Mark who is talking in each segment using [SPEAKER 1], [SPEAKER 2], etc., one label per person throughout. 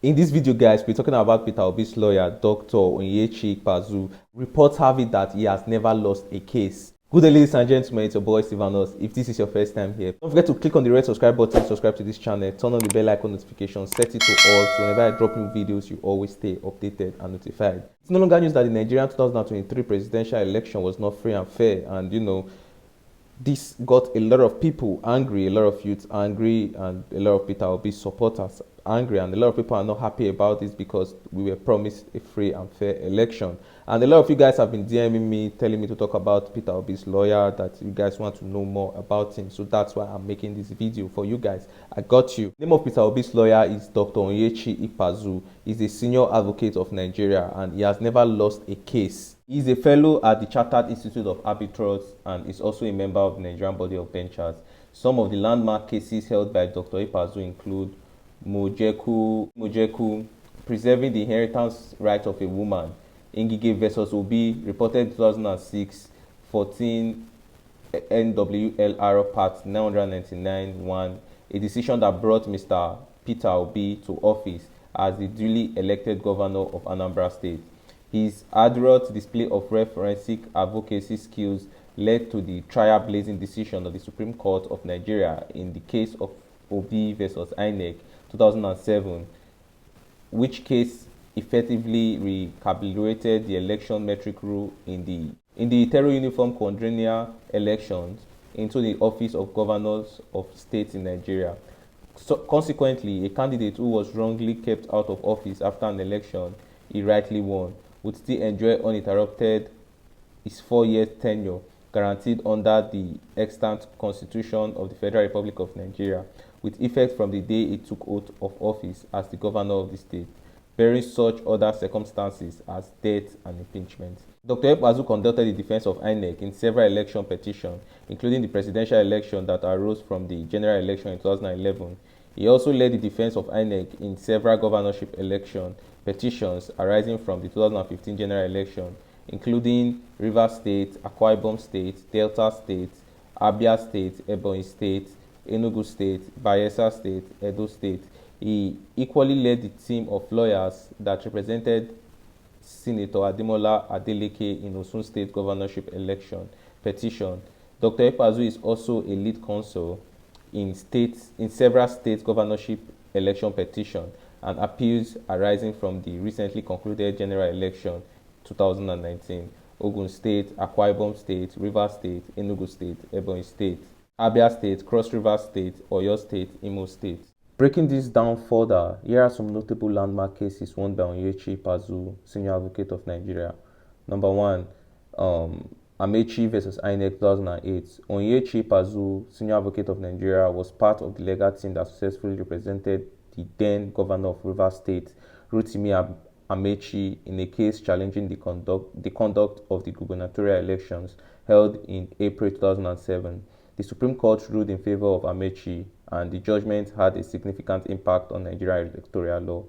[SPEAKER 1] In this video, guys, we're talking about Peter Obi's lawyer, Dr. Onyechi Ikpeazu. Reports have it that he has never lost a case. Good day, ladies and gentlemen, it's your boy Ors. If this is your first time here, don't forget to click on the red subscribe button, subscribe to this channel, turn on the bell icon notification, set it to all, so whenever I drop new videos, you always stay updated and notified. It's no longer news that the Nigerian 2023 presidential election was not free and fair, and this got a lot of people angry, a lot of youths angry, and a lot of Peter Obi supporters angry, and a lot of people are not happy about this because we were promised a free and fair election. And a lot of you guys have been DMing me, telling me to talk about Peter Obi's lawyer, that you guys want to know more about him. So that's why I'm making this video for you guys. I got you. The name of Peter Obi's lawyer is Dr. Onyechi Ikpeazu. He's a senior advocate of Nigeria, and he has never lost a case. He is a fellow at the Chartered Institute of Arbiters and is also a member of the Nigerian Body of Benchers. Some of the landmark cases held by Dr. Ikpeazu include Mojeku, preserving the inheritance right of a woman, Ngige versus Obi, reported 2006, 14 NWLR Part 999-1, a decision that brought Mr. Peter Obi to office as the duly elected governor of Anambra State. His adroit display of forensic advocacy skills led to the trailblazing decision of the Supreme Court of Nigeria in the case of Obi versus INEC 2007, which case effectively recalibrated the election metric rule in the heterouniform quadrennial elections into the office of governors of states in Nigeria. So consequently, a candidate who was wrongly kept out of office after an election he rightly won would still enjoy uninterrupted his 4-year tenure guaranteed under the extant Constitution of the Federal Republic of Nigeria, with effect from the day he took oath of office as the governor of the state, bearing such other circumstances as death and impeachment. Dr. Ikpeazu conducted the defense of INEC in several election petitions, including the presidential election that arose from the general election in 2011. He also led the defense of INEC in several governorship election petitions arising from the 2015 general election, including Rivers State, Akwa Ibom State, Delta State, Abia State, Ebonyi State, Enugu State, Bayelsa State, Edo State. He equally led the team of lawyers that represented Senator Ademola Adeleke in Osun State governorship election petition. Dr. Ikpeazu is also a lead counsel in several state governorship election petitions and appeals arising from the recently concluded general election 2019, Ogun State, Akwa Ibom State, Rivers State, Enugu State, Ebonyi State, Abia State, Cross River State, Oyo State, Imo State. Breaking this down further, here are some notable landmark cases won by Onyechi Ikpeazu, Senior Advocate of Nigeria. Number 1, Amaechi versus INEC 2008. Onyechi Ikpeazu, Senior Advocate of Nigeria, was part of the legal team that successfully represented the then governor of Rivers State, Rotimi Amaechi, in a case challenging the conduct of the gubernatorial elections held in April 2007. The Supreme Court ruled in favor of Amaechi, and the judgment had a significant impact on Nigerian electoral law.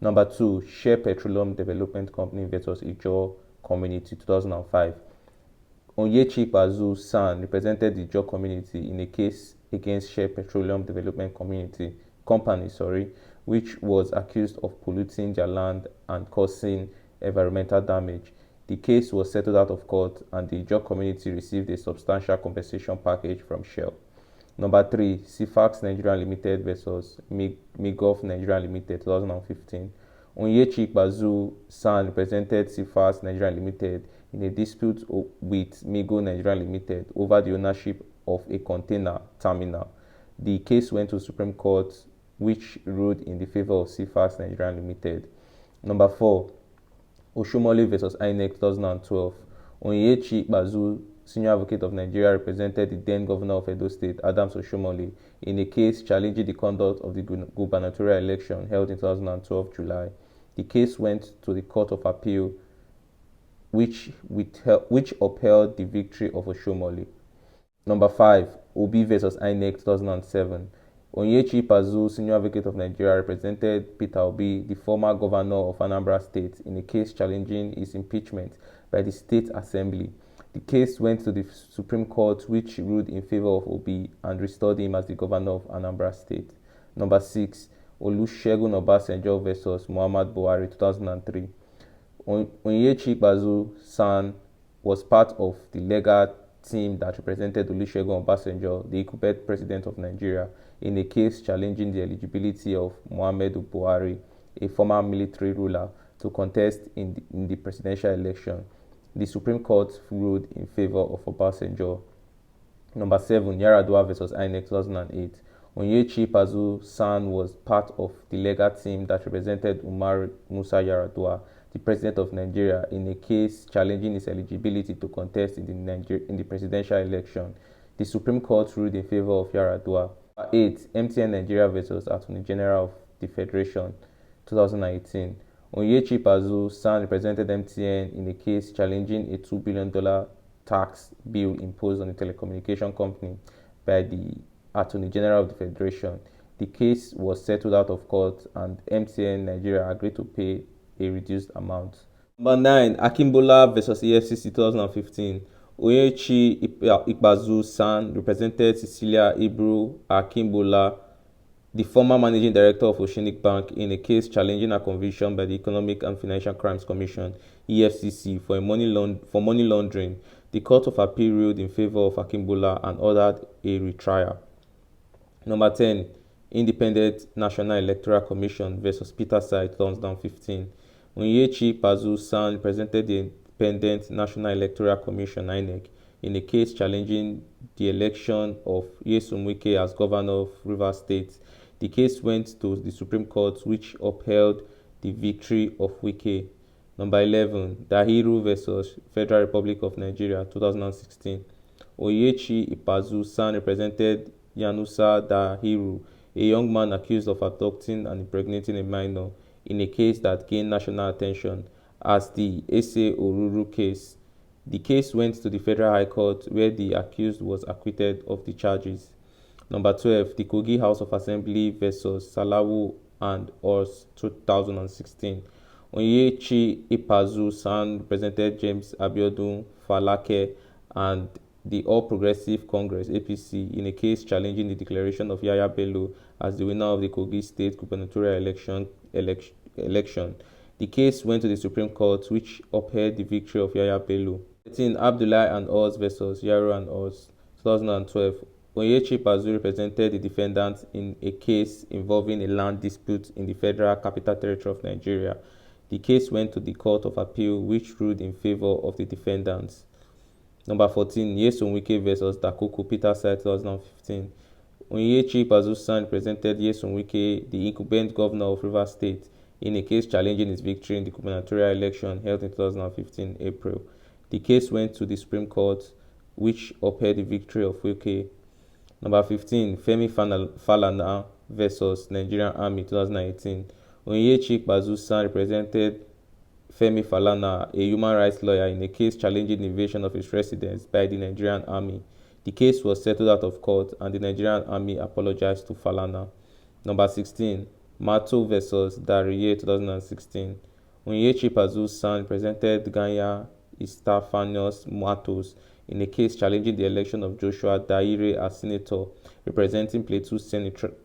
[SPEAKER 1] Number 2, Share Petroleum Development Company versus Ijaw Community 2005. Onyechi Ikpeazu SAN represented the Ijaw community in a case against Share Petroleum Development Company, which was accused of polluting their land and causing environmental damage. The case was settled out of court, and the Ijaw community received a substantial compensation package from Shell. Number 3, CFAX Nigeria Limited versus Migov Nigeria Limited 2015. Onyechi Ikpeazu SAN represented CFAX Nigeria Limited in a dispute with Migo Nigeria Limited over the ownership of a container terminal. The case went to the Supreme Court, which ruled in the favor of CFAX Nigeria Limited. Number 4, Oshiomhole versus INEC 2012. Onyechi Ikpeazu, Senior Advocate of Nigeria, represented the then governor of Edo State, Adams Oshiomhole, in a case challenging the conduct of the gubernatorial election held in 2012 July. The case went to the Court of Appeal, which upheld the victory of Oshiomhole. Number 5, Obi versus INEC 2007. Onyechi Ikpeazu, Senior Advocate of Nigeria, represented Peter Obi, the former governor of Anambra State, in a case challenging his impeachment by the State Assembly. The case went to the Supreme Court, which ruled in favor of Obi and restored him as the governor of Anambra State. Number 6, Olusegun Obasanjo versus Muhammad Buhari 2003. Onyechi Ikpeazu SAN was part of the legal team that represented Olusegun Obasanjo, the incumbent president of Nigeria, in a case challenging the eligibility of Muhammadu Buhari, a former military ruler, to contest in the presidential election. The Supreme Court ruled in favor of Obasanjo. Number 7, Yaro Ors versus INEC 2008. Onyechi Ikpeazu SAN was part of the legal team that represented Umar Musa Yar'Adua, the president of Nigeria, in a case challenging his eligibility to contest in the presidential election. The Supreme Court ruled in favor of Yar'Adua. 8, MTN Nigeria versus Attorney General of the Federation 2018. Onyechi Ikpeazu SAN represented MTN in a case challenging a $2 billion tax bill imposed on a telecommunication company by the Attorney General of the Federation. The case was settled out of court and MTN Nigeria agreed to pay a reduced amount. Number 9, Akimbola versus EFCC 2015. Onyechi Ikpeazu SAN represented Cecilia Ibru Akimbola, the former managing director of Oceanic Bank, in a case challenging her conviction by the Economic and Financial Crimes Commission (EFCC) for money laundering. The Court of Appeal ruled in favor of Akimbola and ordered a retrial. Number 10, Independent National Electoral Commission versus Peterside 2015. Onyechi Ikpeazu SAN represented the Independent National Electoral Commission (INEC) in a case challenging the election of Nyesom Wike as governor of Rivers State. The case went to the Supreme Court, which upheld the victory of Wike. Number 11, Dahiru versus Federal Republic of Nigeria 2016. Onyechi Ikpeazu SAN represented Yanusa Dahiru, a young man accused of abducting and impregnating a minor, in a case that gained national attention as the Ese Oruru case. The case went to the Federal High Court, where the accused was acquitted of the charges. Number 12, the Kogi House of Assembly versus Salawu and Ors 2016. Onyechi Ikpeazu SAN represented James Abiodun Falake and the All Progressive Congress (APC) in a case challenging the declaration of Yaya Bello as the winner of the Kogi State gubernatorial election. The case went to the Supreme Court, which upheld the victory of Yaya Bello. 13, Abdullahi Ors versus Yaro Ors 2012. Onyechi Ikpeazu represented the defendants in a case involving a land dispute in the Federal Capital Territory of Nigeria. The case went to the Court of Appeal, which ruled in favor of the defendants. Number 14, Nyesom versus Dakuku, Peterside 2015. Onyechi Ikpeazu SAN represented Nyesom, the incumbent governor of Rivers State, in a case challenging his victory in the gubernatorial election held in 2015 April. The case went to the Supreme Court, which upheld the victory of Wike. Number 15, Femi Falana versus Nigerian Army 2019. Onyechi Ikpeazu SAN represented Femi Falana, a human rights lawyer, in a case challenging the invasion of his residence by the Nigerian Army. The case was settled out of court and the Nigerian Army apologized to Falana. Number 16, Mato versus Dahiru 2016. Onyechi Ikpeazu SAN represented Ganya Estefanios Matos in a case challenging the election of Joshua Dahiru as senator representing Plateau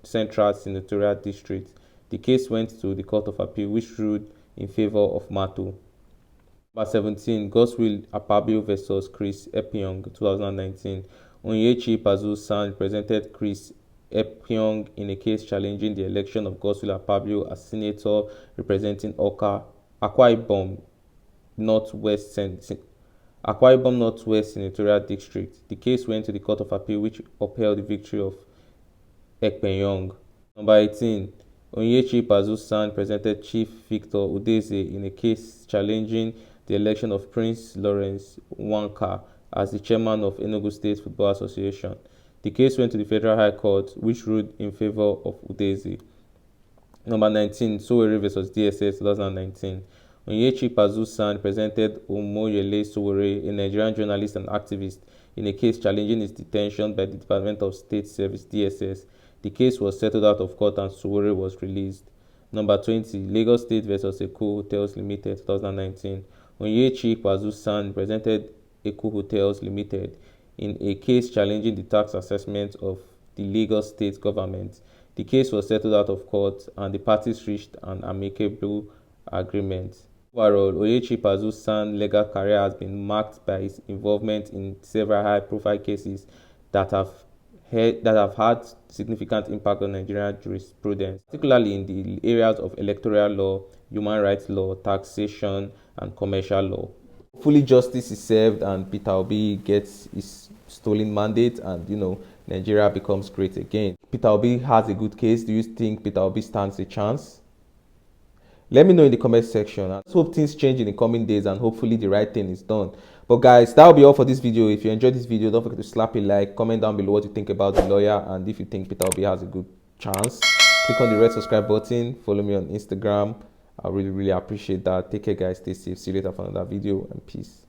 [SPEAKER 1] Central Senatorial District. The case went to the Court of Appeal, which ruled in favor of Mato. Number 17, Godswill Akpabio versus Chris Ekpenyongy 2019. Onyechi Ikpeazu SAN represented Chris Ekpenyongy in a case challenging the election of Godswill Akpabio as senator representing Akwa Ibom Northwest Senatorial District. The case went to the Court of Appeal, which upheld the victory of Ekpenyongy. Number 18, Onyechi Ikpeazu SAN presented Chief Victor Udeze in a case challenging the election of Prince Lawrence Wanka as the chairman of Enugu State Football Association. The case went to the Federal High Court, which ruled in favor of Udeze. Number 19, Sowore versus DSS 2019. Onyechi Ikpeazu SAN presented Omoyele Sowore, a Nigerian journalist and activist, in a case challenging his detention by the Department of State Service (DSS). The case was settled out of court and Sowore was released. Number 20, Lagos State versus Eko Hotels Limited 2019. Onyechi Ikpeazu SAN presented Eko Hotels Limited in a case challenging the tax assessment of the Lagos State government. The case was settled out of court and the parties reached an amicable agreement. Overall, Onyechi Ikpeazu SAN legal career has been marked by his involvement in several high-profile cases that have had significant impact on Nigerian jurisprudence, particularly in the areas of electoral law, human rights law, taxation, and commercial law. Hopefully justice is served and Peter Obi gets his stolen mandate and, Nigeria becomes great again. Peter Obi has a good case. Do you think Peter Obi stands a chance? Let me know in the comment section. I hope things change in the coming days and hopefully the right thing is done. But guys, that will be all for this video. If you enjoyed this video, don't forget to slap a like, comment down below what you think about the lawyer, and if you think Peter Obi has a good chance, click on the red subscribe button, follow me on Instagram. I really appreciate that. Take care guys, stay safe, see you later for another video, and peace.